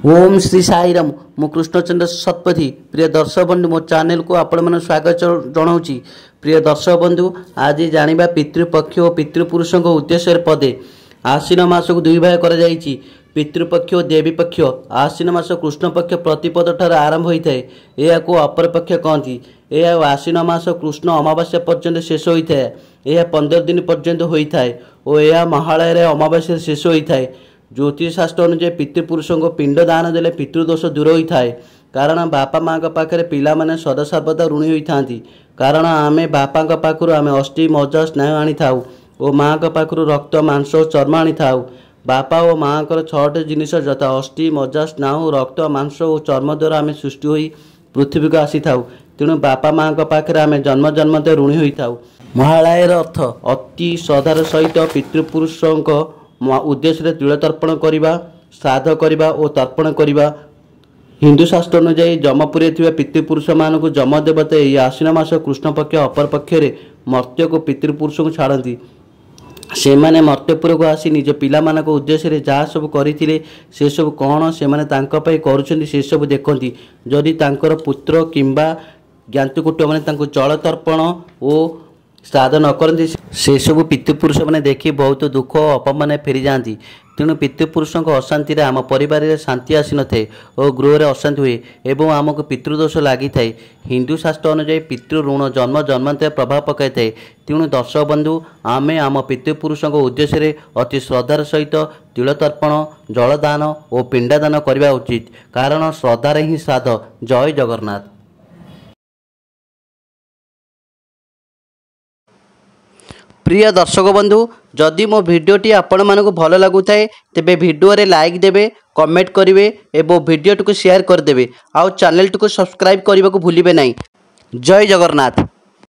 ओम श्री साईराम मु कृष्णचंद्र शतपथी प्रिय दर्शक बंधु मो चैनल को आपण मन स्वागत जनाऊँगी। प्रिय दर्शक बंधु आज जानिबा पितृपक्ष और पितृपुरुषों उद्देश्य पदे आश्विन मास को दुई भाग कर पितृपक्ष और देवी पक्ष। आश्विन मास कृष्ण पक्ष प्रतिपद ठार आरंभ होता है, यह को अपर पक्ष कहती। यह आश्विन मास कृष्ण अमावास्या पर्यंत शेष होता है, यह 15 दिन पर्यंत होता है और यह महालय अमावास्या शेष होता है। ज्योतिष शास्त्र अनुसार पितृपुरुषों को पिंड दान देले पितृदोष दूर होता है, कारण बापा माँ पाखे पिला माने सदा सर्वदा ऋणी होता। कारण आमे बापा पाखु आम अस्थि मज्जा स्नायु आनी था और माँ पाखु रक्त मांस और चर्म आनी था। बापा और माँ को 6टी जिनिस यथा अस्थि मज्जा स्नायु रक्त मांस और चर्म द्वारा आम सृष्टि हो पृथ्वी को आसी था। तेणु बापा माँ पाखे आम जन्म जन्म ऋणी होता। महालयर अर्थ अति श्रद्धार सहित पितृपुरुषों उद्देश्य तिल तर्पण करने श्राद्ध करने और तर्पण करने। हिंदू शास्त्र अनुसार जमपुरी पितृपुरुष मान को जम देवता यही आश्विन मास कृष्ण पक्ष अपर पक्ष मर्त्य को पितृपुरुष को छाड़ती। से माने मर्त्यपुर को आसी निज पिला मानक उद्देश्य जहाँ सब करते से सब कौन से कर से सब देखती। जदि तांकर पुत्र किंबा ज्ञातुकुट मैंने जल तर्पण और श्राद्ध न करती से सब पितृपुरुष मैंने देखी बहुत दुख और अपमान फेरी जाती। तेणु पितृपुरुषों अशांति आम परिवार शांति आसी न थाए और गृह में अशांति हुए एवं आमको पितृदोष लगी थाए। हिंदू शास्त्र अनुसार पितृ ऋण जन्म जन्मांतर प्रभाव पकाई थाए। तेणु दर्शक बंधु आमे आम पितृपुरुषों उद्देश्य अति श्रद्धार सहित तिल तर्पण जलदान और पिंडदान करने उचित, कारण श्रद्धार ही श्राद्ध। जय जगन्नाथ। प्रिय दर्शक बंधु जदि मो भिडियोटी आपण मानक भल लगुए तेबे भिडियो रे लाइक देबे, कमेंट करेंगे और भिडियो को शेयर करदे। आउ चैनल को सब्सक्राइब करने को भूलिबे नहीं। जय जगन्नाथ।